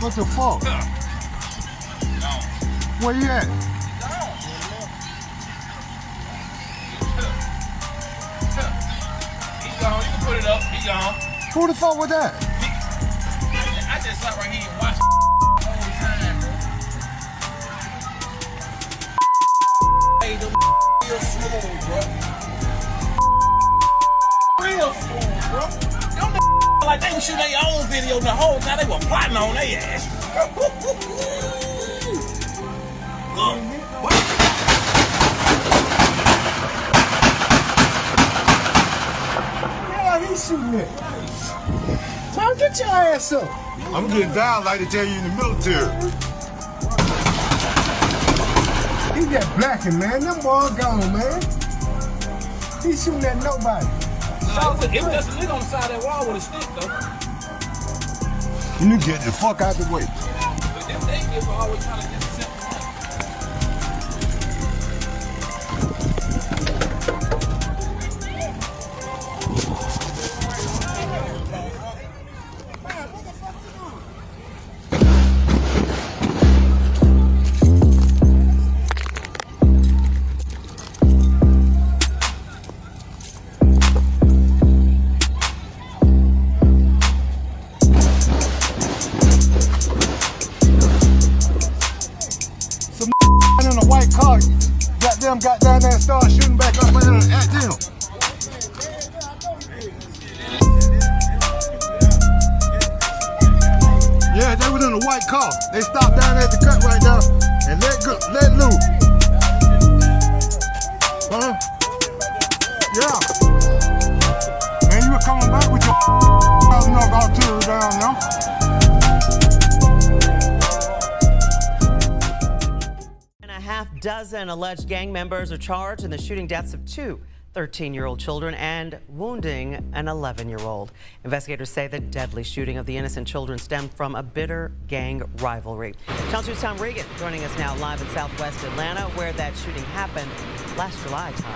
What the fuck? Where you at? He gone. You can put it up. He gone. Who the fuck was that? I just sat right here and watched the whole time, bro. Hey, them real smooth, bro. Real smooth, bro. Them like they was shooting their own video the whole time. They were plotting on their ass. Yeah, he's shooting it. Man, get your ass up. I'm getting down like they tell you in the military. He got blacking, man. Them boys gone, man. He's shooting at nobody. It was just a nigga on the side of that wall with a stick, though. You need to get the fuck out the way. But them niggas are always trying to get simple. In a white car, got down there and started shooting back up at them. Yeah, they was in a white car. They stopped down at the cut right now and let loose. Huh? Yeah. Man, you were coming back with your artillery down now. Half-dozen alleged gang members are charged in the shooting deaths of two 13-year-old children and wounding an 11-year-old. Investigators say the deadly shooting of the innocent children stemmed from a bitter gang rivalry. Channel 2's Tom Regan joining us now live in Southwest Atlanta, where that shooting happened last July, Tom.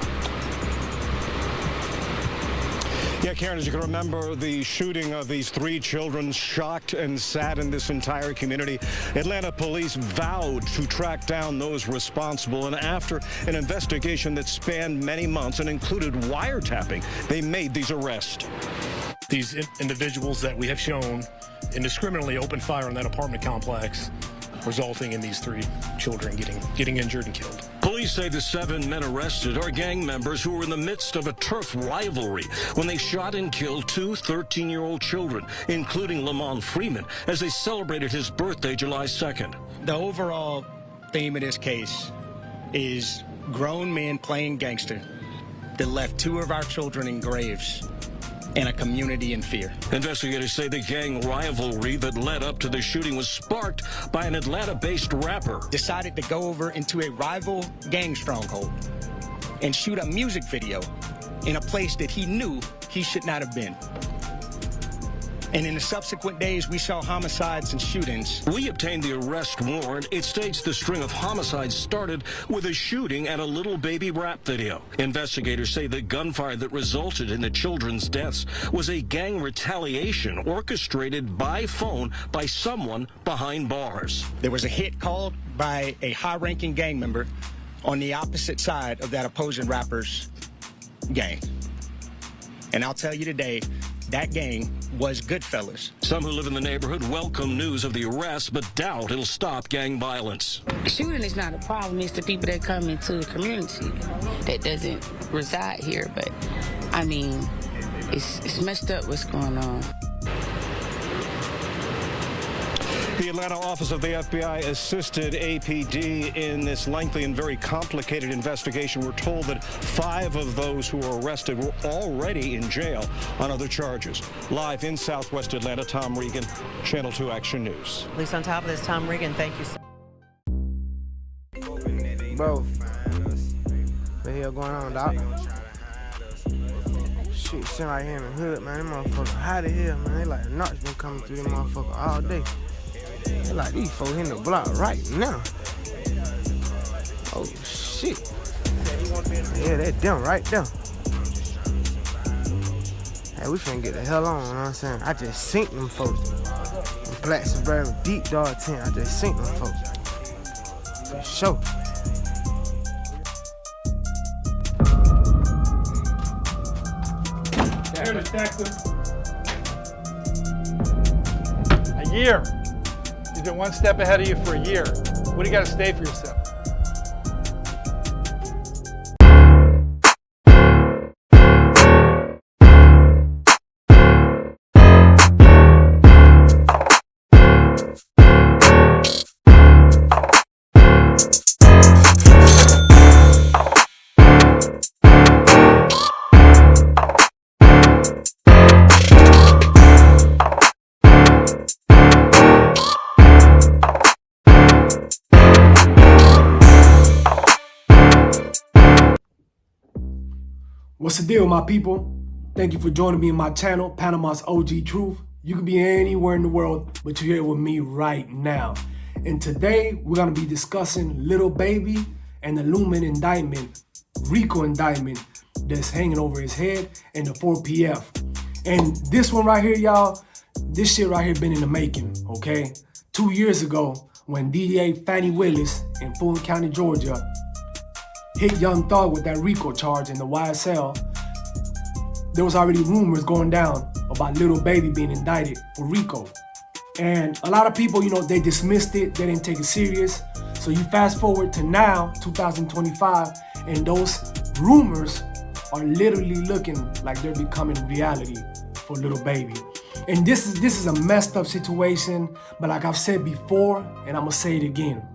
Yeah, Karen, as you can remember, the shooting of these three children shocked and saddened this entire community. Atlanta police vowed to track down those responsible, and after an investigation that spanned many months and included wiretapping, they made these arrests. These individuals that we have shown indiscriminately opened fire on that apartment complex, resulting in these three children getting injured and killed. Police say the 7 men arrested are gang members who were in the midst of a turf rivalry when they shot and killed two 13-year-old children, including Lamont Freeman, as they celebrated his birthday July 2nd. The overall theme of this case is grown men playing gangster that left 2 of our children in graves and a community in fear. Investigators say the gang rivalry that led up to the shooting was sparked by an Atlanta-based rapper. Decided to go over into a rival gang stronghold and shoot a music video in a place that he knew he should not have been. And in the subsequent days, we saw homicides and shootings. We obtained the arrest warrant. It states the string of homicides started with a shooting and a little baby rap video. Investigators say the gunfire that resulted in the children's deaths was a gang retaliation orchestrated by phone by someone behind bars. There was a hit called by a high-ranking gang member on the opposite side of that opposing rapper's gang. And I'll tell you today, that gang was Goodfellas. Some who live in the neighborhood welcome news of the arrest, but doubt it'll stop gang violence. Shooting is not a problem. It's the people that come into the community that doesn't reside here. But, I mean, it's messed up what's going on. The Atlanta office of the FBI assisted APD in this lengthy and very complicated investigation. We're told that 5 of those who were arrested were already in jail on other charges. Live in Southwest Atlanta, Tom Regan, Channel 2 Action News. At least on top of this, Tom Regan, thank you so much. Bro, what the hell going on, dog? Shit, sitting right here in the hood, man. Them motherfuckers hot as hell, man. They like knocks been coming through them motherfuckers all day. They like these folks in the block right now. Oh shit. Yeah, that's them right there. Hey, we finna get the hell on, you know what I'm saying? I just sink them folks. Black Suburban deep dog tent, I just sink them folks. For sure. Here, detective. A year. You've been one step ahead of you for a year. What do you got to stay for yourself? What's the deal, my people? Thank you for joining me in my channel, Panama's OG Truth. You could be anywhere in the world, but you're here with me right now. And today, we're gonna be discussing Lil Baby and the Looming indictment, Rico indictment that's hanging over his head and the 4PF. And this one right here, y'all, this shit right here been in the making, okay? 2 years ago, when DA Fannie Willis in Fulton County, Georgia, hit Young Thug with that Rico charge in the YSL, there was already rumors going down about Lil Baby being indicted for Rico. And a lot of people, you know, they dismissed it, they didn't take it serious. So you fast forward to now, 2025, and those rumors are literally looking like they're becoming reality for Lil Baby. And this is a messed up situation, but like I've said before, and I'm gonna say it again,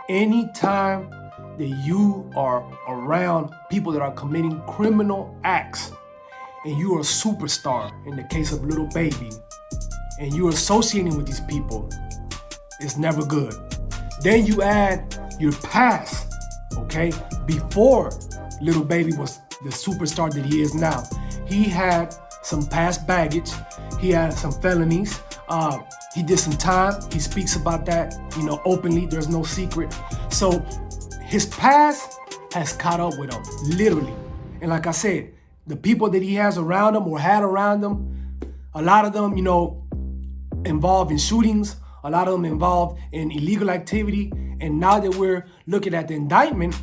anytime that you are around people that are committing criminal acts and you are a superstar, in the case of Lil Baby, and you're associating with these people, it's never good. Then you add your past, okay? Before Lil Baby was the superstar that he is now, he had some past baggage, he had some felonies, he did some time, he speaks about that, you know, openly, there's no secret. So his past has caught up with him, literally. And like I said, the people that he has around him or had around him, a lot of them, you know, involved in shootings, a lot of them involved in illegal activity. And now that we're looking at the indictment,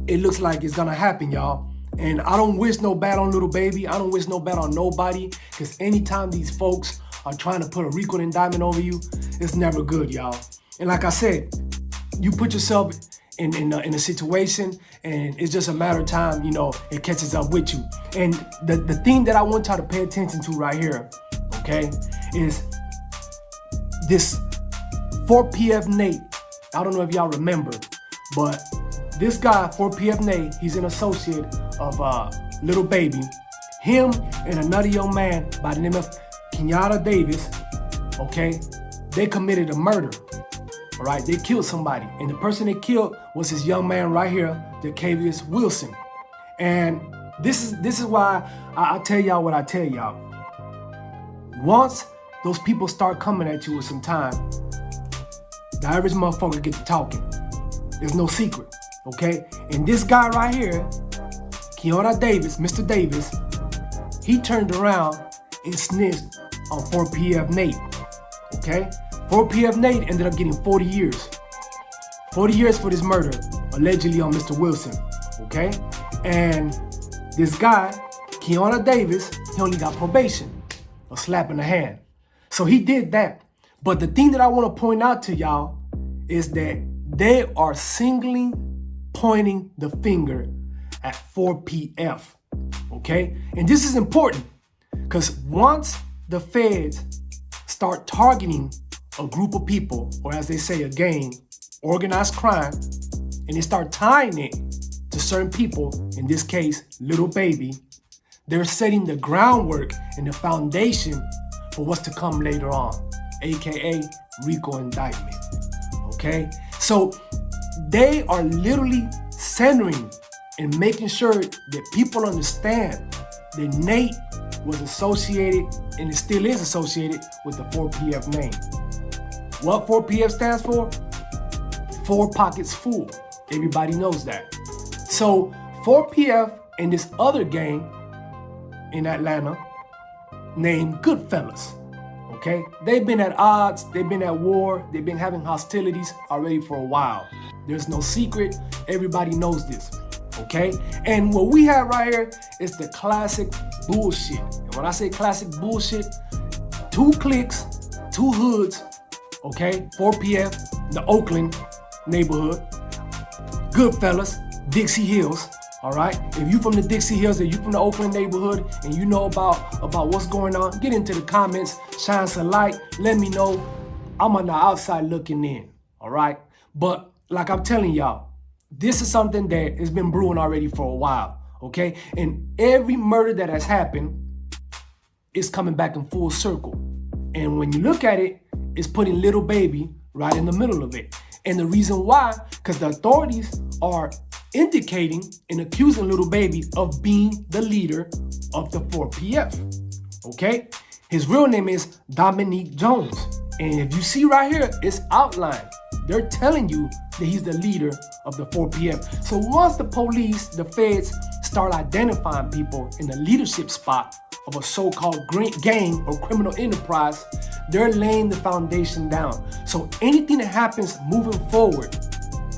it looks like it's gonna happen, y'all. And I don't wish no bad on Lil Baby. I don't wish no bad on nobody, because anytime these folks are trying to put a Rico indictment over you, it's never good, y'all. And like I said, you put yourself in a situation, and it's just a matter of time, you know, it catches up with you. And the thing that I want y'all to pay attention to right here, okay, is this 4PF Nate. I don't know if y'all remember, but this guy, 4PF Nate, he's an associate of Lil Baby. Him and another young man by the name of Kenyatta Davis, okay, they committed a murder. All right, they killed somebody, and the person they killed was this young man right here, Jacavius Wilson. And this is why I tell y'all what I tell y'all. Once those people start coming at you with some time, the average motherfucker gets to talking. There's no secret, okay? And this guy right here, Kenyatta Davis, Mr. Davis, he turned around and snitched on 4PF Nate, okay? 4PF Nate ended up getting 40 years. 40 years for this murder, allegedly on Mr. Wilson, okay? And this guy, Kenyatta Davis, he only got probation, a slap in the hand. So he did that. But the thing that I want to point out to y'all is that they are singly pointing the finger at 4PF, okay? And this is important, because once the feds start targeting a group of people, or as they say, a gang, organized crime, and they start tying it to certain people, in this case, Lil Baby, they're setting the groundwork and the foundation for what's to come later on, AKA Rico indictment, okay? So they are literally centering and making sure that people understand that Nate was associated, and it still is associated, with the 4PF name. What 4PF stands for? 4 pockets full. Everybody knows that. So 4PF and this other gang in Atlanta, named Goodfellas. Okay, they've been at odds, they've been at war, they've been having hostilities already for a while. There's no secret, everybody knows this. Okay, and what we have right here is the classic bullshit. And when I say classic bullshit, 2 cliques, 2 hoods, okay, 4PF, the Oakland neighborhood, Goodfellas, Dixie Hills. All right, if you from the Dixie Hills or you from the Oakland neighborhood and you know about what's going on, get into the comments, shine some light, let me know. I'm on the outside looking in, all right? But like I'm telling y'all, this is something that has been brewing already for a while, okay? And every murder that has happened is coming back in full circle. And when you look at it, it's putting little baby right in the middle of it. And the reason why, because the authorities are indicating and accusing little baby of being the leader of the 4PF, okay? His real name is Dominique Jones. And if you see right here, it's outlined. They're telling you that he's the leader of the 4PF. So once the police, the feds, start identifying people in the leadership spot of a so-called gang or criminal enterprise, they're laying the foundation down. So anything that happens moving forward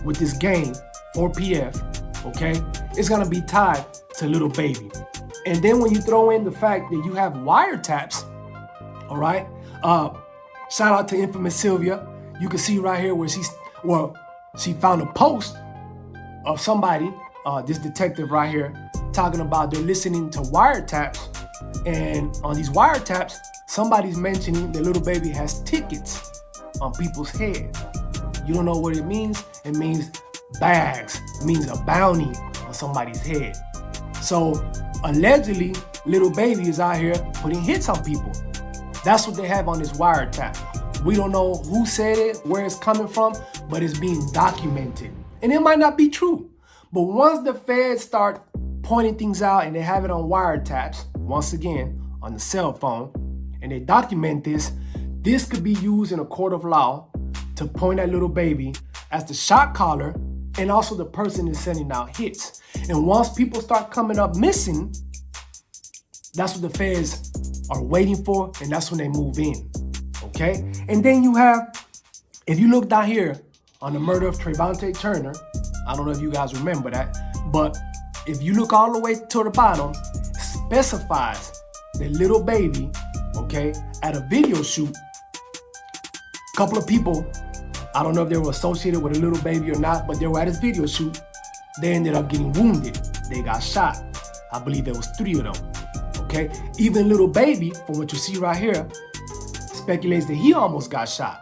with this gang, 4PF, okay, it's gonna be tied to little baby. And then when you throw in the fact that you have wiretaps, all right, shout out to infamous Sylvia. You can see right here where she found a post of somebody, this detective right here, talking about they're listening to wiretaps. And on these wiretaps, somebody's mentioning that little baby has tickets on people's head. You don't know what it means? It means bags. It means a bounty on somebody's head. So allegedly, little baby is out here putting hits on people. That's what they have on this wiretap. We don't know who said it, where it's coming from, but it's being documented. And it might not be true. But once the feds start pointing things out and they have it on wiretaps, once again, on the cell phone, and they document this, this could be used in a court of law to point at little baby as the shot caller and also the person is sending out hits. And once people start coming up missing, that's what the feds are waiting for, and that's when they move in, okay? And then you have, if you look down here on the murder of Trayvonte Turner, I don't know if you guys remember that, but if you look all the way to the bottom, specifies that little baby, okay, at a video shoot, a couple of people, I don't know if they were associated with a little baby or not, but they were at his video shoot. They ended up getting wounded. They got shot. I believe there was 3 of them, okay? Even little baby, from what you see right here, speculates that he almost got shot,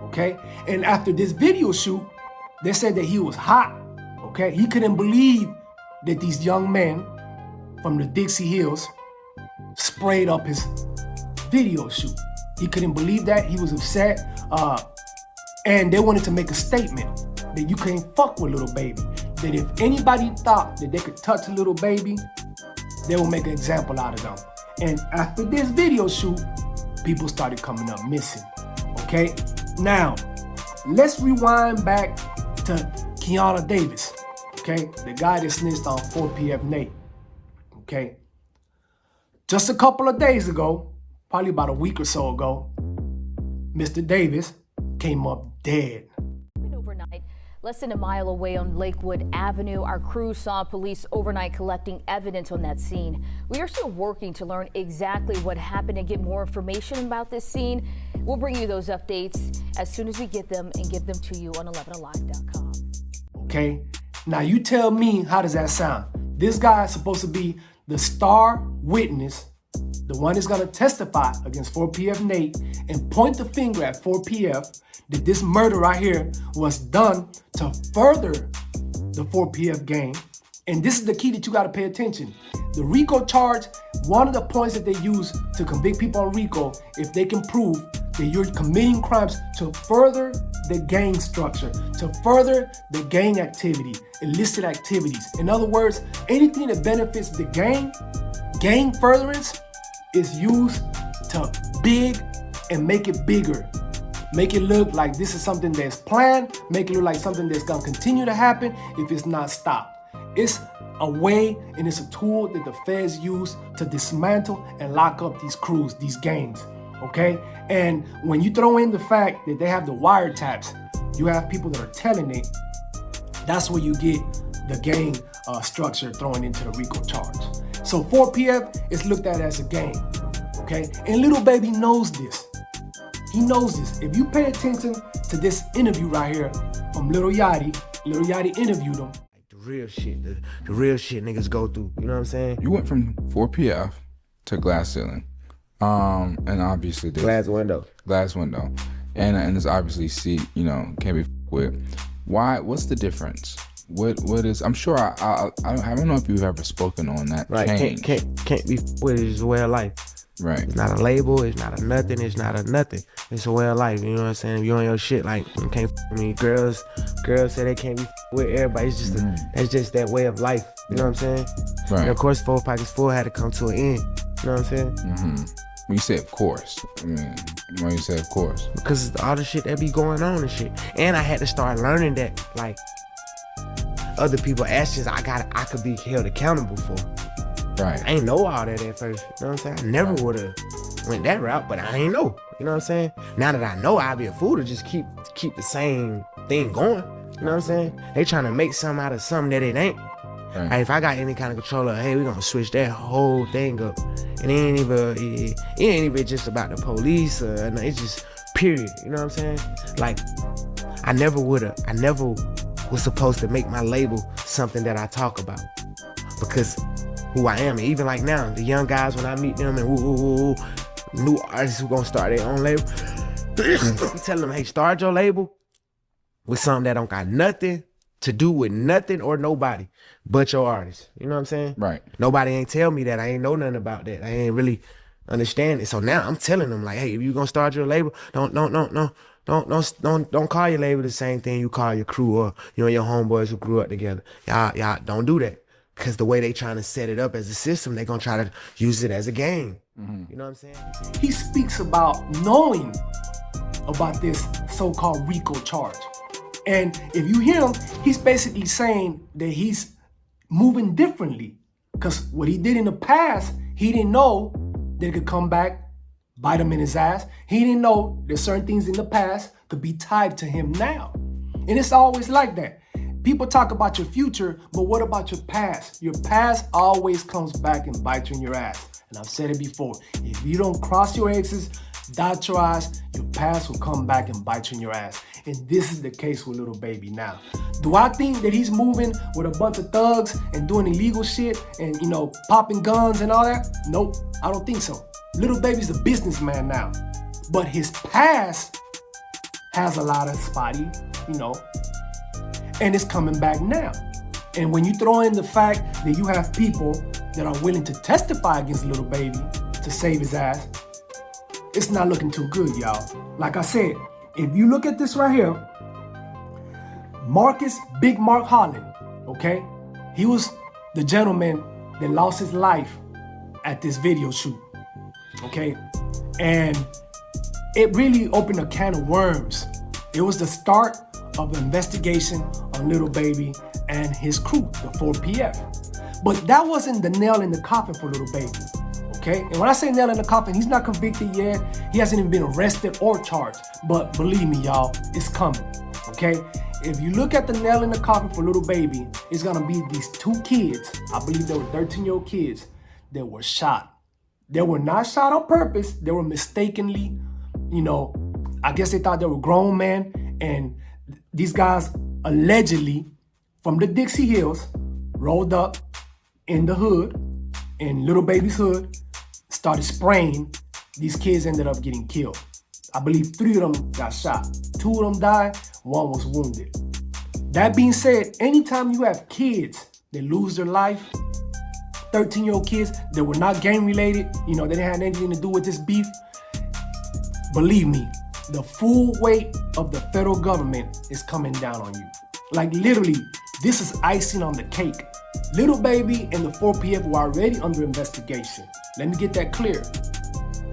okay? And after this video shoot, they said that he was hot, okay? He couldn't believe that these young men from the Dixie Hills sprayed up his video shoot. He couldn't believe that. He was upset. And they wanted to make a statement that you can't fuck with little baby. That if anybody thought that they could touch a little baby, they will make an example out of them. And after this video shoot, people started coming up missing, okay? Now, let's rewind back to Kiana Davis, okay? The guy that snitched on 4PF Nate, okay? Just a couple of days ago, probably about a week or so ago, Mr. Davis came up dead. Overnight, less than a mile away on Lakewood Avenue, our crew saw police overnight collecting evidence on that scene. We are still working to learn exactly what happened and get more information about this scene. We'll bring you those updates as soon as we get them and give them to you on 11alive.com. Okay, now you tell me, how does that sound? This guy is supposed to be the star witness, the one that's gonna testify against 4PF Nate and point the finger at 4PF that this murder right here was done to further the 4PF gang. And this is the key that you gotta pay attention. The Rico charge, one of the points that they use to convict people on Rico, if they can prove that you're committing crimes to further the gang structure, to further the gang activity, illicit activities. In other words, anything that benefits the gang furtherance is used to big and make it bigger. Make it look like this is something that's planned, make it look like something that's gonna continue to happen if it's not stopped. It's a way and it's a tool that the feds use to dismantle and lock up these crews, these gangs, okay? And when you throw in the fact that they have the wiretaps, you have people that are telling it, that's where you get the gang structure thrown into the Rico charge. So 4PF is looked at as a gang, okay? And Little Baby knows this. He knows this. If you pay attention to this interview right here from Lil Yachty interviewed him. The real shit, the real shit niggas go through, you know what I'm saying? You went from 4PF to Glass Ceiling. And obviously there's Glass Window. And it's obviously can't be with. Why? What's the difference? What is? I'm sure I don't know if you've ever spoken on that. Right. Change. Can't be with it. It's a way of life. Right. It's not a label. It's not a nothing. It's not a nothing. It's a way of life. You know what I'm saying? If you on your shit, like you can't with me. Girls say they can't be with everybody. It's just that's just that way of life. You know what I'm saying? Right. And of course, 4 Pockets Full had to come to an end. You know what I'm saying? Mm-hmm. When you say of course, I mean, when you say of course, because all the shit that be going on and shit, and I had to start learning that like other people actions I could be held accountable for. Right. I ain't know all that at first. You know what I'm saying? I never would have went that route, but I ain't know. You know what I'm saying? Now that I know, I'd be a fool to just keep the same thing going. You know what I'm saying? They trying to make something out of something that it ain't. Right. Hey, if I got any kind of control of, hey, we gonna switch that whole thing up. And it ain't even just about the police. It's just period. You know what I'm saying? Like, I never was supposed to make my label something that I talk about. Because who I am, and even like now, the young guys, when I meet them and new artists who gonna start their own label, I'm telling them, hey, start your label with something that don't got nothing to do with nothing or nobody but your artist. You know what I'm saying? Right. Nobody ain't tell me that. I ain't know nothing about that. I ain't really understand it. So now I'm telling them like, hey, if you gonna start your label, don't call your label the same thing you call your crew or your homeboys who grew up together. Y'all don't do that. Cause the way they trying to set it up as a system, they gonna try to use it as a game. Mm-hmm. You know what I'm saying? He speaks about knowing about this so-called Rico charge. And if you hear him, he's basically saying that he's moving differently. Because what he did in the past, he didn't know that it could come back, bite him in his ass. He didn't know that certain things in the past could be tied to him now. And it's always like that. People talk about your future, but what about your past? Your past always comes back and bites you in your ass. And I've said it before. If you don't cross your X's, dot your I's, your past will come back and bite you in your ass. And this is the case with Little Baby now. Do I think that he's moving with a bunch of thugs and doing illegal shit and, popping guns and all that? Nope, I don't think so. Little Baby's a businessman now. But his past has a lot of spotty, and it's coming back now. And when you throw in the fact that you have people that are willing to testify against Little Baby to save his ass, it's not looking too good, y'all. Like I said, if you look at this right here, Marcus Big Mark Holland, okay? He was the gentleman that lost his life at this video shoot, okay? And it really opened a can of worms. It was the start of an investigation on Little Baby and his crew, the 4PF. But that wasn't the nail in the coffin for Little Baby, okay? And when I say nail in the coffin, he's not convicted yet. He hasn't even been arrested or charged. But believe me, y'all, it's coming, okay? If you look at the nail in the coffin for Little Baby, it's gonna be these 2 kids, I believe they were 13-year-old kids, that were shot. They were not shot on purpose. They were mistakenly, I guess they thought they were grown men, and these guys allegedly from the Dixie Hills rolled up in the hood, in Little Baby's hood, started spraying. These kids ended up getting killed. I believe 3 of them got shot. 2 of them died, 1 was wounded. That being said, anytime you have kids that lose their life, 13-year-old kids that were not gang related, they didn't have anything to do with this beef, believe me, the full weight of the federal government is coming down on you. Like literally, this is icing on the cake. Little Baby and the 4PF were already under investigation. Let me get that clear.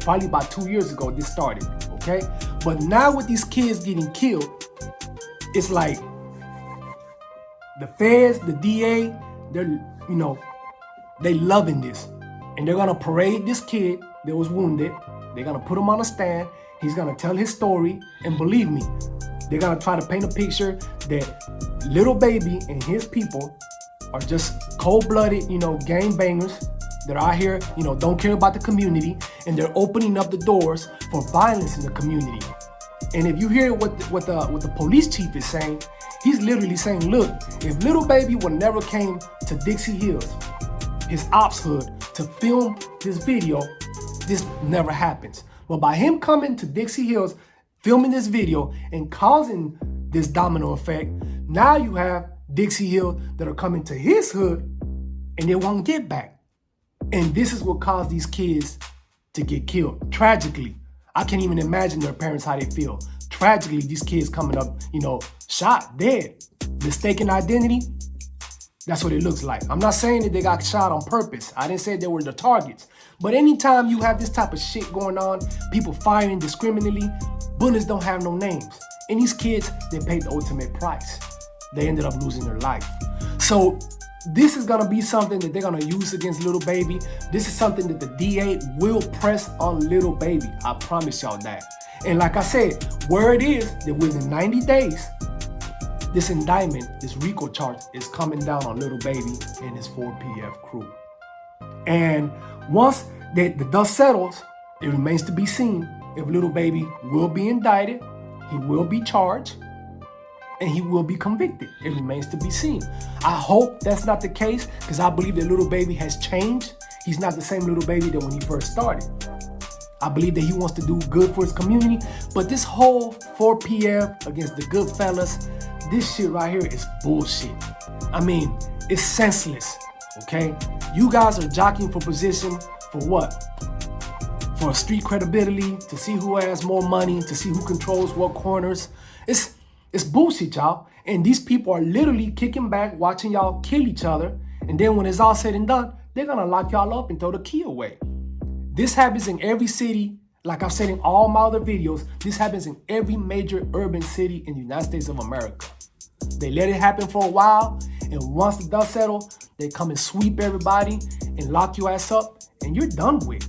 Probably about 2 years ago this started, okay? But now with these kids getting killed, it's like the feds, the DA, they're you know, they loving this. And they're gonna parade this kid that was wounded. They're gonna put him on a stand. He's gonna tell his story. And believe me, they're gonna try to paint a picture that Little Baby and his people are just cold-blooded, you know, gangbangers that are out here, you know, don't care about the community, and they're opening up the doors for violence in the community. And if you hear what the police chief is saying, he's literally saying, look, if Little Baby would never came to Dixie Hills, his ops hood, to film this video, this never happens. But by him coming to Dixie Hills, filming this video and causing this domino effect, now you have Dixie Hill that are coming to his hood and they won't get back. And this is what caused these kids to get killed. Tragically, I can't even imagine their parents how they feel. Tragically, these kids coming up, you know, shot, dead. Mistaken identity, that's what it looks like. I'm not saying that they got shot on purpose. I didn't say they were the targets. But anytime you have this type of shit going on, people firing indiscriminately, bullets don't have no names. And these kids, they paid the ultimate price. They ended up losing their life. So this is gonna be something that they're gonna use against Little Baby. This is something that the DA will press on Little Baby. I promise y'all that. And like I said, word is that within 90 days, this indictment, this Rico charge, is coming down on Little Baby and his 4PF crew. And once the dust settles, it remains to be seen if Little Baby will be indicted, he will be charged, and he will be convicted. It remains to be seen. I hope that's not the case, because I believe that Little Baby has changed. He's not the same Little Baby that when he first started. I believe that he wants to do good for his community, but this whole 4PF against the Goodfellas, this shit right here is bullshit. I mean, it's senseless, okay? You guys are jockeying for position for what? For street credibility, to see who has more money, to see who controls what corners. It's bullshit, y'all. And these people are literally kicking back, watching y'all kill each other. And then when it's all said and done, they're gonna lock y'all up and throw the key away. This happens in every city. Like I've said in all my other videos, this happens in every major urban city in the United States of America. They let it happen for a while, and once the dust settles, they come and sweep everybody and lock your ass up, and you're done with.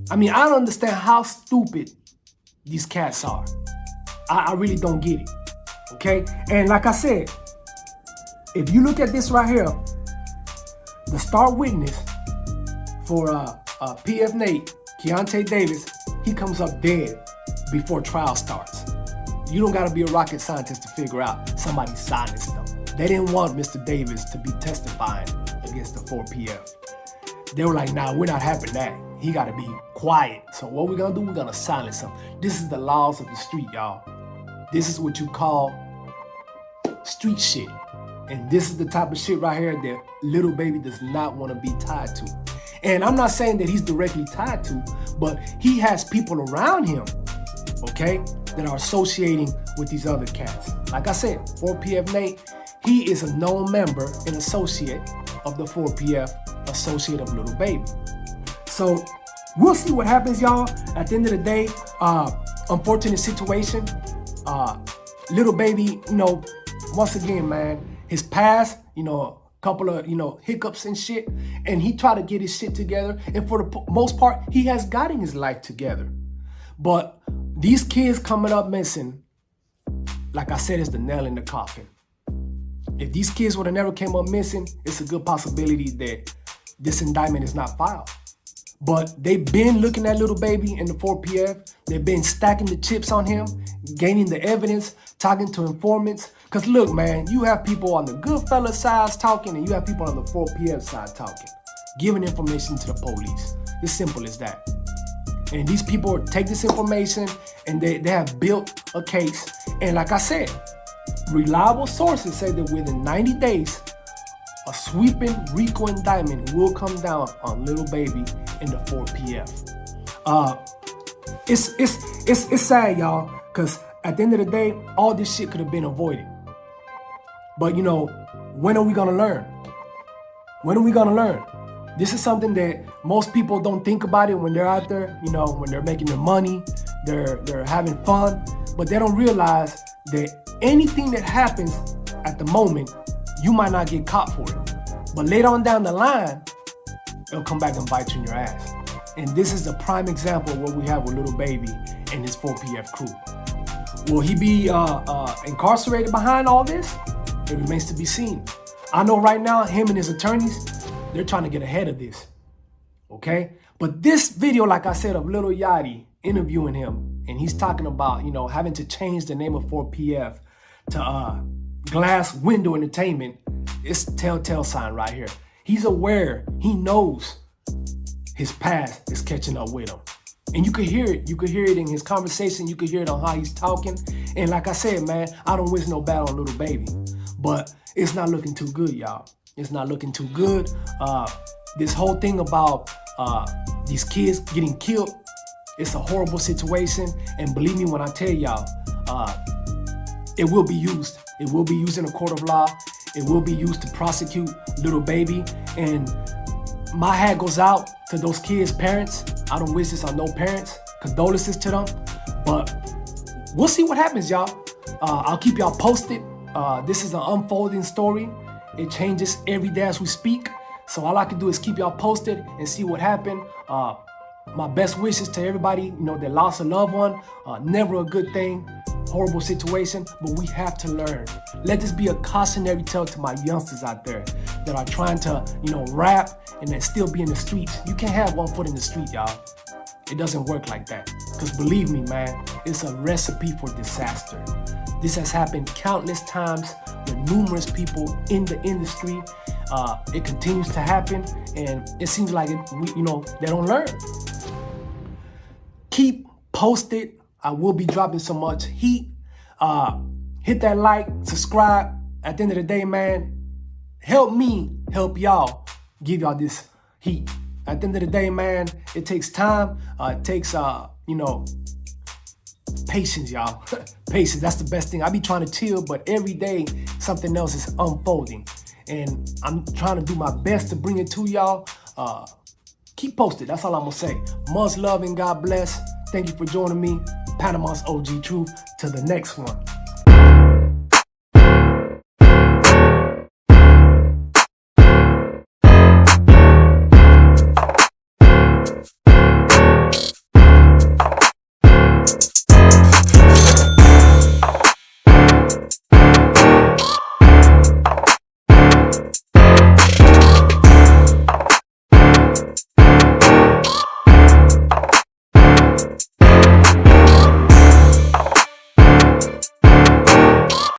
I mean, I don't understand how stupid these cats are. I really don't get it, okay? And like I said, if you look at this right here, the star witness for PF Nate, Keontae Davis, he comes up dead before trial starts. You don't gotta be a rocket scientist to figure out somebody silenced them. They didn't want Mr. Davis to be testifying against the 4PF. They were like, nah, we're not having that. He gotta be quiet. So what we're gonna do, we're gonna silence him. This is the laws of the street, y'all. This is what you call street shit. And this is the type of shit right here that Little Baby does not wanna be tied to. And I'm not saying that he's directly tied to, but he has people around him, okay, that are associating with these other cats. Like I said, 4PF Nate, he is a known member and associate of the 4PF, associate of Little Baby. So we'll see what happens, y'all. At the end of the day, unfortunate situation. Little Baby, you know, once again, man, his past, you know, a couple of, you know, hiccups and shit, and he tried to get his shit together, and for the most part, he has gotten his life together. But these kids coming up missing, like I said, is the nail in the coffin. If these kids would have never came up missing, it's a good possibility that this indictment is not filed. But they've been looking at Little Baby and the 4PF. They've been stacking the chips on him, gaining the evidence, talking to informants. Because look, man, you have people on the Goodfellas side talking, and you have people on the 4PF side talking, giving information to the police. It's simple as that. And these people take this information and they have built a case. And like I said, reliable sources say that within 90 days, a sweeping Rico indictment will come down on Little Baby and the 4PF. It's sad, y'all, because at the end of the day, all this shit could have been avoided. But you know, when are we gonna learn? When are we gonna learn? This is something that most people don't think about it when they're out there, you know, when they're making their money, they're having fun, but they don't realize that anything that happens at the moment, you might not get caught for it. But later on down the line, it'll come back and bite you in your ass. And this is a prime example of what we have with Little Baby and his 4PF crew. Will he be incarcerated behind all this? It remains to be seen. I know right now, him and his attorneys, they're trying to get ahead of this, okay? But this video, like I said, of Lil Yachty interviewing him, and he's talking about, you know, having to change the name of 4PF to Glass Window Entertainment, it's a telltale sign right here. He's aware, he knows his past is catching up with him. And you could hear it. You could hear it in his conversation. You could hear it on how he's talking. And like I said, man, I don't wish no bad on Little Baby. But it's not looking too good, y'all. It's not looking too good. This whole thing about these kids getting killed, it's a horrible situation. And believe me when I tell y'all, it will be used. It will be used in a court of law. It will be used to prosecute Little Baby. And my hat goes out to those kids' parents. I don't wish this on no parents. Condolences to them. But we'll see what happens, y'all. I'll keep y'all posted. This is an unfolding story. It changes every day as we speak. So all I can do is keep y'all posted and see what happened. My best wishes to everybody, you know, that lost a loved one. Never a good thing. Horrible situation, but we have to learn. Let this be a cautionary tale to my youngsters out there that are trying to, you know, rap and then still be in the streets. You can't have one foot in the street, y'all. It doesn't work like that. Because believe me, man, it's a recipe for disaster. This has happened countless times with numerous people in the industry. It continues to happen, and it seems like they don't learn. Keep posted. I will be dropping so much heat. Hit that like, subscribe. At the end of the day, man, help me help y'all, give y'all this heat. At the end of the day, man, it takes time. It takes, patience, y'all. Patience, that's the best thing. I be trying to chill, but every day something else is unfolding. And I'm trying to do my best to bring it to y'all. Keep posted, that's all I'm gonna say. Much love and God bless. Thank you for joining me. Panama's OG Truth. To the next one.